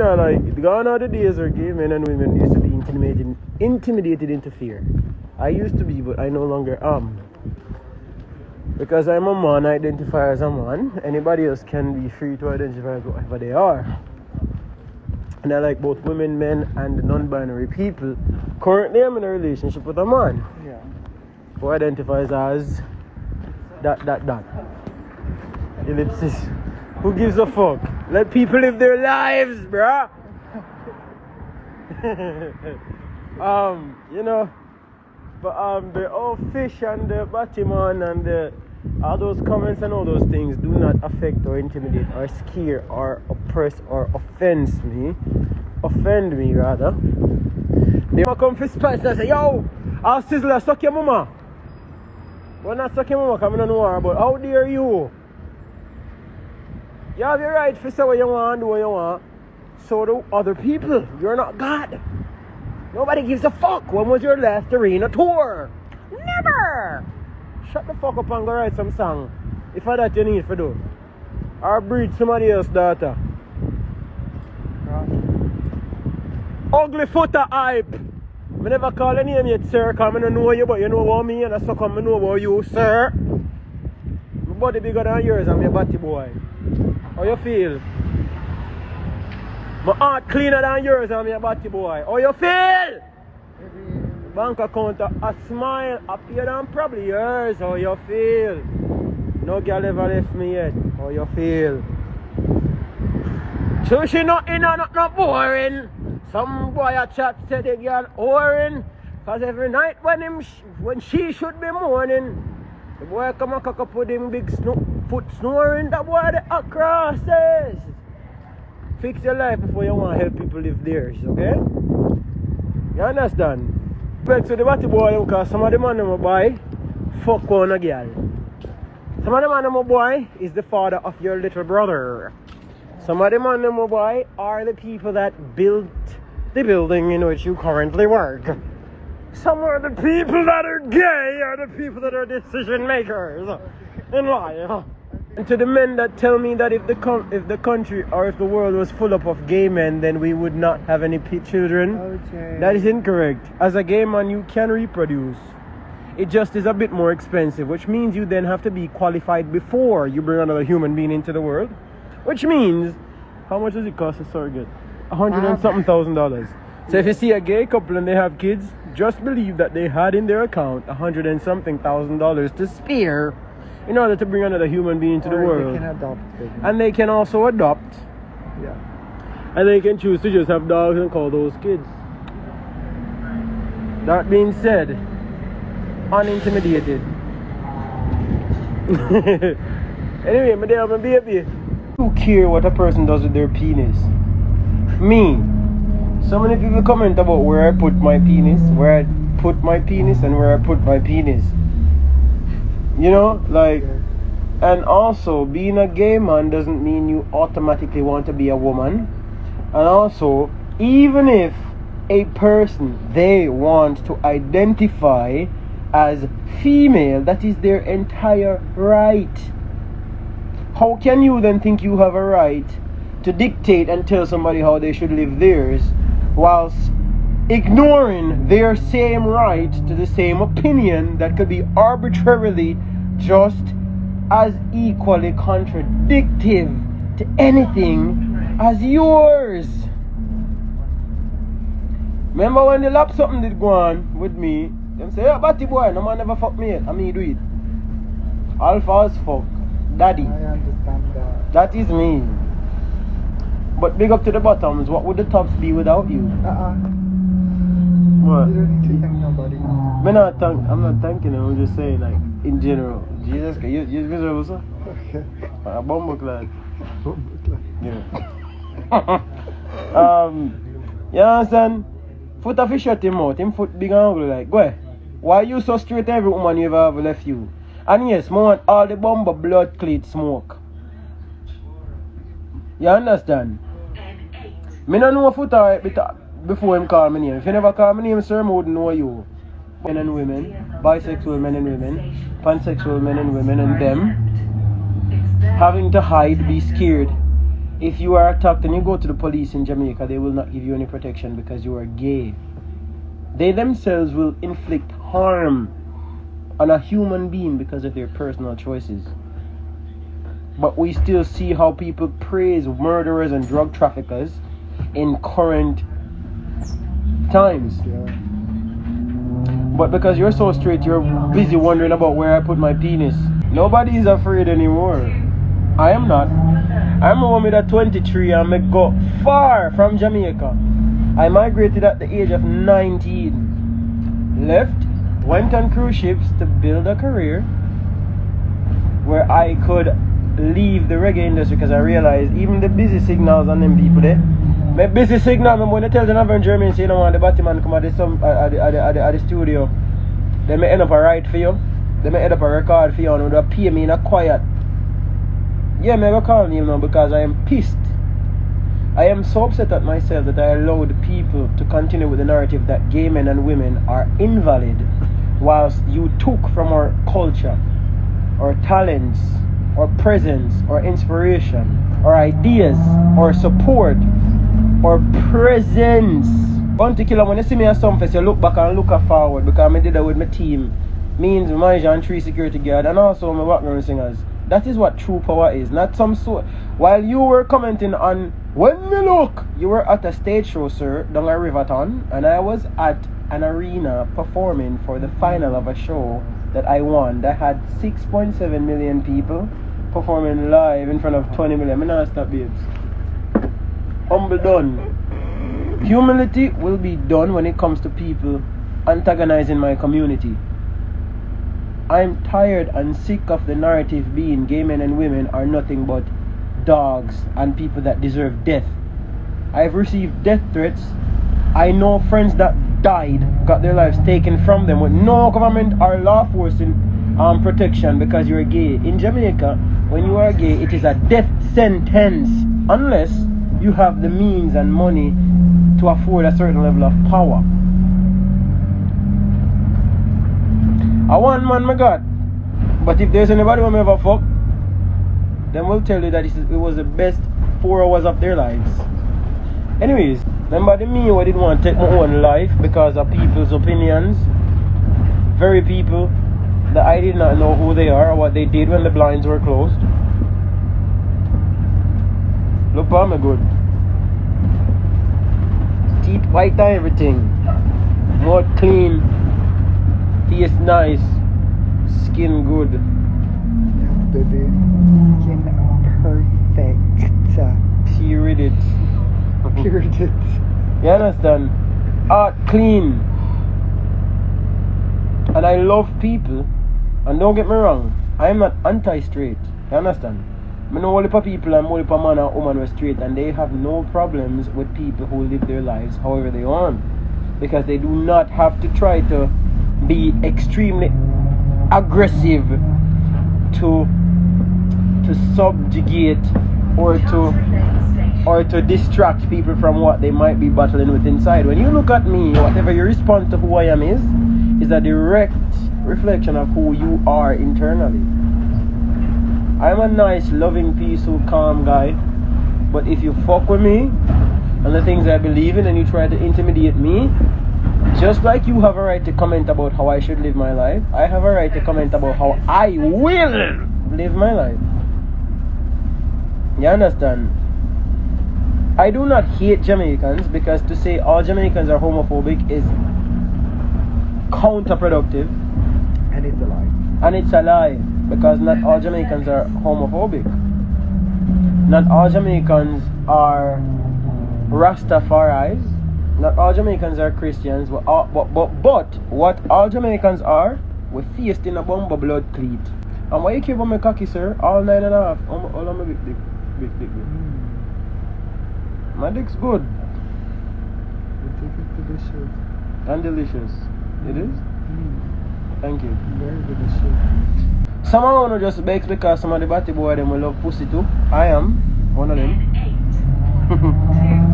know, like, gone are the days where gay men and women used to be intimidated into fear. I used to be, but I no longer am. Because I'm a man, I identify as a man. Anybody else can be free to identify as whatever they are. And I like both women, men, and non-binary people. Currently, I'm in a relationship with a man. Yeah. Who identifies as that. Ellipsis. Who gives a fuck? Let people live their lives, bruh. You know. But the old fish and the Batman and all those comments and all those things do not affect or intimidate or scare or oppress or offend me rather. They will come for spice and say, yo, I'll sizzle, suck your mama. Well, not suck your mama because I don't know her, but how dare you? You have your right to say what you want, do what you want. So do other people. You're not God. Nobody gives a fuck. When was your last arena tour? Never! Shut the fuck up and go write some song. If I that you need to do. Or breed somebody else's daughter. Ugly footer hype. I never call your name yet, sir, because I don't know you, but you know about me, and I so come I know about you, sir. My body bigger than yours, I'm your body boy. How you feel? My heart cleaner than yours, I'm your body boy. How you feel? Bank account, a smile happier than probably yours. How you feel? No girl ever left me yet. How you feel? So she not in and not boring. Some boy a chat said the girl boring. Cause every night when she should be mourning, the boy come and cock up with him big foot snoring. That boy the crosses. Fix your life before you want to help people live theirs, okay? You understand? Back to the batty boy because some of the man them boy fuck on a girl. Some of the man them boy is the father of your little brother. Some of the man them boy are the people that built the building in which you currently work. Some of the people that are gay are the people that are decision makers in life. And to the men that tell me that if the country or if the world was full up of gay men, then we would not have any children. Okay. That is incorrect. As a gay man, you can reproduce. It just is a bit more expensive, which means you then have to be qualified before you bring another human being into the world. Which means, how much does it cost a surrogate? $100 and something thousand. So if you see a gay couple and they have kids, just believe that they had in their account $100 and something thousand to spare in order to bring another human being into the world. They can adopt them. And they can also adopt. Yeah. And they can choose to just have dogs and call those kids. That being said, unintimidated. Anyway, my dear, my baby. Who care what a person does with their penis? Me. So many people comment about where I put my penis, and where I put my penis. You know, like, and also being a gay man doesn't mean you automatically want to be a woman. And also, even if a person, they want to identify as female, that is their entire right. How can you then think you have a right to dictate and tell somebody how they should live theirs, whilst ignoring their same right to the same opinion that could be arbitrarily just as equally contradictive to anything as yours? Remember when the lap something did go on with me, them say, yeah, batty boy, no man never fuck me yet, and me do it. Alpha as fuck. Daddy. I understand that. That is me. But big up to the bottoms, what would the tops be without you? What? You don't need to thank nobody. I'm not thanking him, I'm just saying, like, in general. Jesus, you miserable, sir? Okay. A bumbo clad. Yeah. You understand? Foot of fish shut him out, him foot big and ugly, like, go. Why you so straight every woman you ever left you? And yes, I want all the bumbo blood cleat smoke. You understand? Me don't know foot alright before him call my name. If you never call my name, sir, I wouldn't know you. Men and women, bisexual men and women, pansexual men and women, and them having to hide, be scared if you are attacked and you go to the police in Jamaica, they will not give you any protection because you are gay. They themselves will inflict harm on a human being because of their personal choices. But we still see how people praise murderers and drug traffickers in current times. Yeah. But because you're so straight, you're busy wondering about where I put my penis. Nobody is afraid anymore. I am not. I'm a woman at 23 and I go far from Jamaica. I migrated at the age of 19. Left, went on cruise ships to build a career where I could leave the reggae industry because I realized even the busy signals on them people there. My busy signal, when they tell the Northern Germans, you know, when the Batman come at the studio, they may end up a write for you, they may end up a record for you, and they'll pay me in a quiet. Yeah, me go call me now because I am pissed. I am so upset at myself that I allowed people to continue with the narrative that gay men and women are invalid, whilst you took from our culture, our talents, our presence, our inspiration, our ideas, our support, our presence. Particular when you see me at some fest, you look back and look forward because I did that with my team. Means manager and 3 security guard and also my background singers. That is what true power is, not some sort. While you were commenting on when we look, you were at a stage show, sir, down at Riverton, and I was at an arena performing for the final of a show that I won that had 6.7 million people performing live in front of 20 million. I'm not stop, babes. Humble done. Humility will be done when it comes to people antagonizing my community. I'm tired and sick of the narrative being gay men and women are nothing but dogs and people that deserve death. I've received death threats. I know friends that died, got their lives taken from them with no government or law enforcement protection because you're gay. In Jamaica, when you are gay, it is a death sentence unless you have the means and money to afford a certain level of power. I want man, my God. But if there's anybody who ever fuck, then we'll tell you that it was the best 4 hours of their lives. Anyways, remember the me who didn't want to take my own life because of people's opinions. Very people that I did not know who they are or what they did when the blinds were closed. Look, I'm good. Teeth white and everything. More clean. Taste nice. Skin good. Yes, baby. Skin perfect. Period it. Period it. You understand? Art clean. And I love people. And don't get me wrong, I am not anti-straight. You understand? I know all the people and all the man and woman were straight and they have no problems with people who live their lives however they want. Because they do not have to try to be extremely aggressive to subjugate or to distract people from what they might be battling with inside. When you look at me, whatever your response to who I am is a direct reflection of who you are internally. I'm a nice, loving, peaceful, calm guy, but if you fuck with me and the things I believe in and you try to intimidate me, just like you have a right to comment about how I should live my life, I have a right to comment about how I will live my life. You understand? I do not hate Jamaicans because to say all Jamaicans are homophobic is counterproductive. And it's a lie. And it's a lie because not all Jamaicans are homophobic. Not all Jamaicans are Rastafaris. Not all Jamaicans are Christians. But what all Jamaicans are, we're faced in a bumper blood cleat. And why you keep on my cocky, sir? All 9.5. All on my big dick. My dick's good. It's delicious. And delicious. It is? Thank you. Very delicious. Some of them just bakes because some of the batty boy them will love pussy too. I am one of them.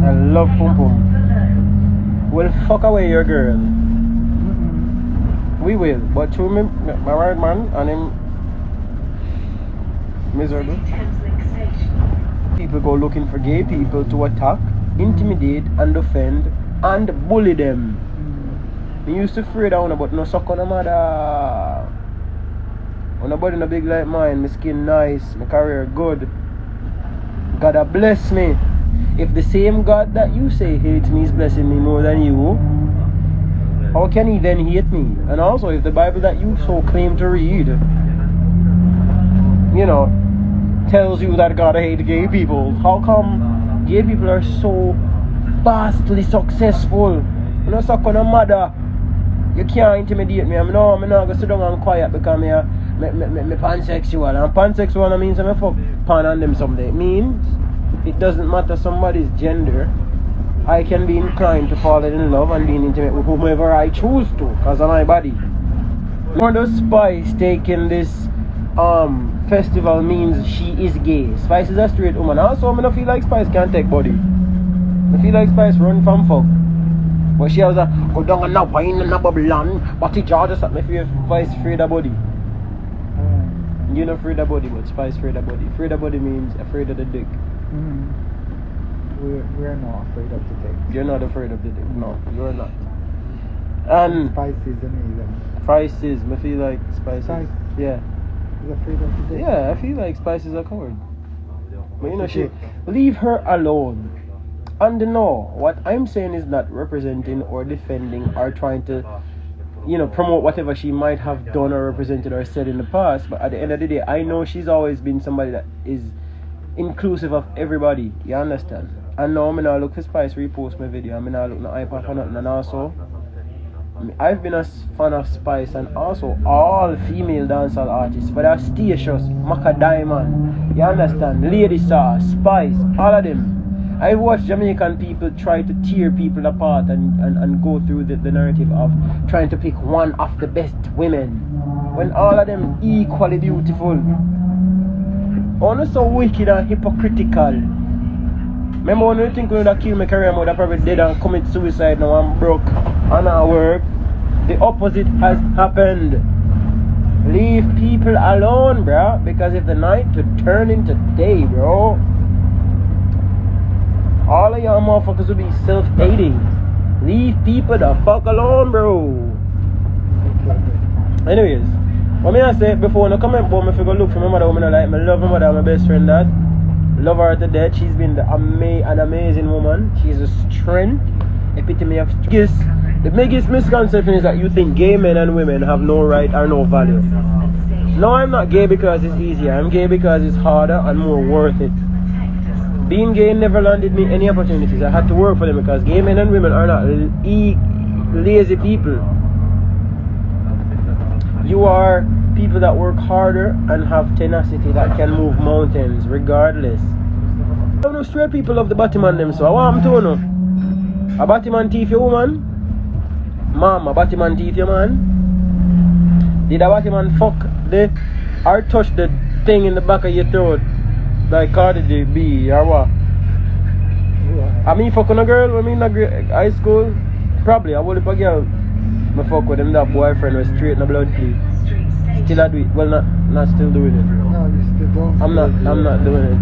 I love pum pum. We'll fuck away your girl. We will. But through me, my right man and him miserable. People people go looking for gay people to attack, intimidate, and offend, and bully them. Me used to afraid of one, but no suck on a mother. When a body no big like mine, my skin nice, my career good. God a bless me. If the same God that you say hates me is blessing me more than you, how can he then hate me? And also, if the Bible that you so claim to read, you know, tells you that God hates gay people, how come gay people are so vastly successful? You know, suck on a mother. You can't intimidate me. I'm not going to sit down and quiet because I'm pansexual. And pansexual means I'm fuck pan on them someday. It means it doesn't matter somebody's gender. I can be inclined to fall in love and be intimate with whomever I choose to because of my body. Nor does Spice taking this festival means she is gay. Spice is a straight woman. Also, I don't feel like Spice can't take body. I feel like Spice run from fuck. But she has a go down and a wine and a bubble on, but it just at me feel Spice afraid of body. You're not afraid of body, but Spice afraid of body. Afraid of body means afraid of the dick. We're not afraid of the dick. You're not afraid of the dick. No, you're not. And Spice is amazing. Spice is, I feel like Spice is, yeah. Is afraid of the dick? Yeah, I feel like Spice is a coward. But you know, she leave her alone. And no, what I'm saying is not representing or defending or trying to, you know, promote whatever she might have done or represented or said in the past. But at the end of the day, I know she's always been somebody that is inclusive of everybody. You understand? And now I'm not look for Spice repost my video. I'm not look no iPad or nothing. And also, I've been a fan of Spice and also all female dancehall artists. But they're Statious, Maca Diamond, you understand? Lady Star, Spice, all of them. I've watched Jamaican people try to tear people apart and go through the narrative of trying to pick one of the best women when all of them equally beautiful. Only so wicked and hypocritical. Remember when you think we would have killed my career, I would have probably dead and commit suicide now I'm broke and I work. The opposite has happened. Leave people alone, bro, because if the night to turn into day, bro, all of y'all motherfuckers will be self-hating. Leave people the fuck alone, bro. Anyways, what me I say before no comment about me if you go look for my mother woman I like. I love my mother, my best friend that. Love her to death. She's been an amazing woman. She's a strength, epitome of kiss. The biggest misconception is that you think gay men and women have no right or no value. No, I'm not gay because it's easier. I'm gay because it's harder and more worth it. Being gay never landed me any opportunities. I had to work for them because gay men and women are not lazy people. You are people that work harder and have tenacity that can move mountains regardless. I don't know, straight people love the Batman them, so I want them to know. A Batman thief your woman? Mom, a Batman thief your man? Did a Batman fuck or touch the thing in the back of your throat? Like Cardi B or what? I mean fucking a girl when me in high school. Probably I would if a girl me fuck with him that boyfriend was straight in the blood plea. Still I do it. Well not still doing it. No, you still don't. I'm not doing it.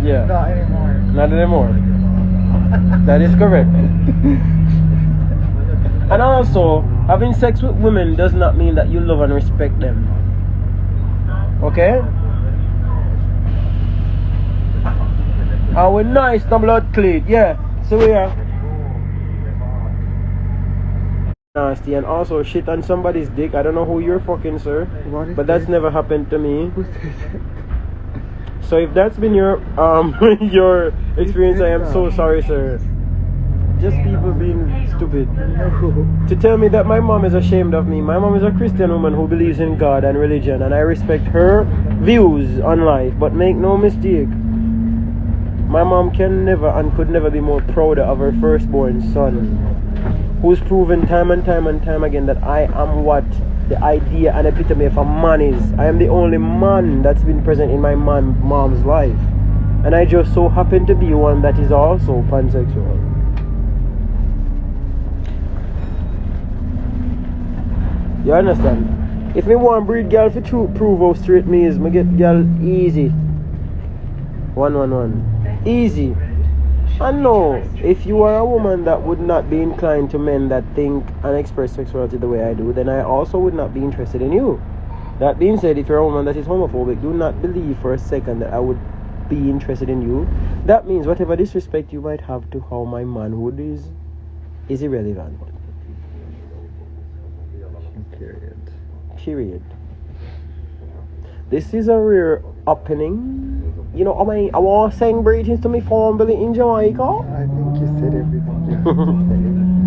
Yeah. Not anymore. Not anymore. That is correct. And also, having sex with women does not mean that you love and respect them. Okay? And we're nice, no blood clean. Yeah, so we are nasty and also shit on somebody's dick. I don't know who you're fucking, sir, but that's never happened to me. So if that's been your your experience, I am so sorry, sir. Just people being stupid. To tell me that my mom is ashamed of me. My mom is a Christian woman who believes in God and religion, and I respect her views on life. But make no mistake, my mom can never and could never be more prouder of her firstborn son, who's proven time and time again that I am what the idea and epitome of a man is. I am the only man that's been present in my mom's life, and I just so happen to be one that is also pansexual. You understand? If me want breed girl for true prove how straight me is, me get girl easy. 111. Easy. And no, if you are a woman that would not be inclined to men that think and express sexuality the way I do, then I also would not be interested in you. That being said, if you're a woman that is homophobic, do not believe for a second that I would be interested in you. That means whatever disrespect you might have to how my manhood is irrelevant. Period. This is a rare opening. You know, I want to sing greetings to my family in Jamaica. I think you said everything you had to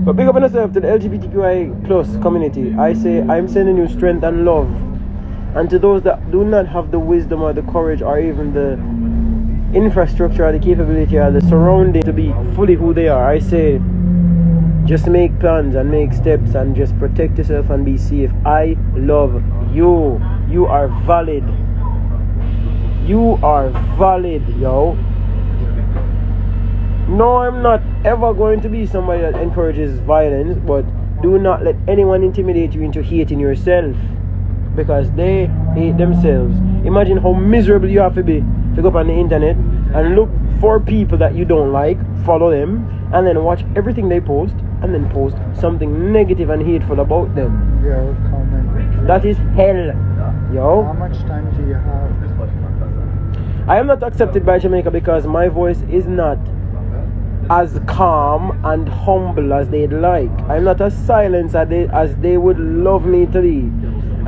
say. But big up on yourself to the LGBTQI plus community. I say I'm sending you strength and love. And to those that do not have the wisdom or the courage or even the infrastructure or the capability or the surrounding to be fully who they are, I say just make plans and make steps and just protect yourself and be safe. I love you. You are valid. You are valid, yo. No, I'm not ever going to be somebody that encourages violence, but do not let anyone intimidate you into hating yourself, because they hate themselves. Imagine how miserable you have to be to go up on the internet and look for people that you don't like, follow them, and then watch everything they post, and then post something negative and hateful about them. Your comment. That is hell, yo. How much time do you have? I am not accepted by Jamaica because my voice is not as calm and humble as they'd like. I'm not as silent as they would love me to be.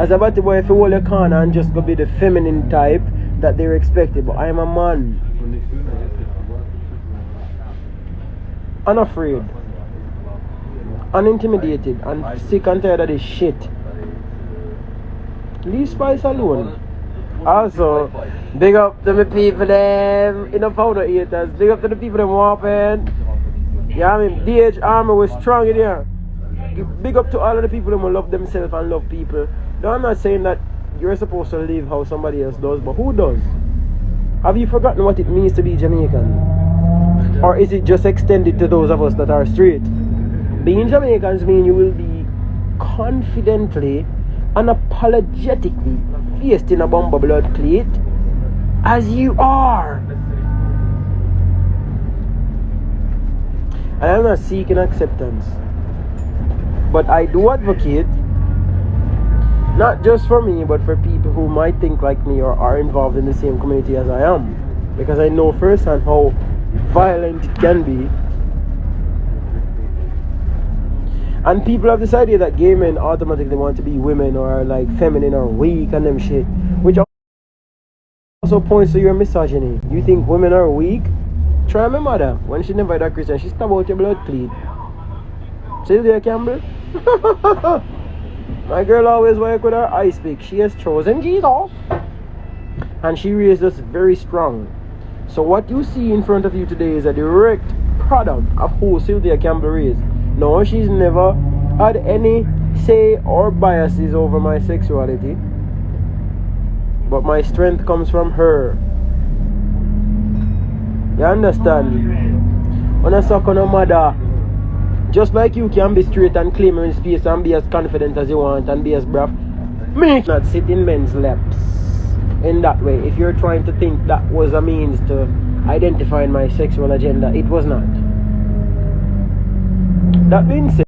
As a batty boy, if you hold your corner and just go be the feminine type that they're expected, but I am a man. Unafraid, unintimidated, and sick and tired of this shit. Leave Spice alone. Also, big up to the people them in the powder eaters. Big up to the people them whopping. Yeah, I mean, DH Army was strong in here. Big up to all of the people who love themselves and love people. No, I'm not saying that you're supposed to live how somebody else does, but who does? Have you forgotten what it means to be Jamaican? Or is it just extended to those of us that are straight? Being Jamaicans mean you will be confidently, unapologetically faced in a bomber blood plate as you are. I am not seeking acceptance, but I do advocate, not just for me, but for people who might think like me or are involved in the same community as I am, because I know firsthand how violent it can be. And people have this idea that gay men automatically want to be women or are like feminine or weak and them shit, which also points to your misogyny. You think women are weak? Try my mother. When she never had a Christian, she stabbed out your blood plate. See there, Campbell? My girl always work with her ice pick. She has chosen Jesus. And she raised us very strong. So what you see in front of you today is a direct product of who Sylvia Campbell is. No, she's never had any say or biases over my sexuality. But my strength comes from her. You understand? When I suck on a mother, just like you can be straight and claim your space and be as confident as you want and be as brave, me not sit in men's laps in that way. If you're trying to think that was a means to identifying my sexual agenda, it was not. That being said,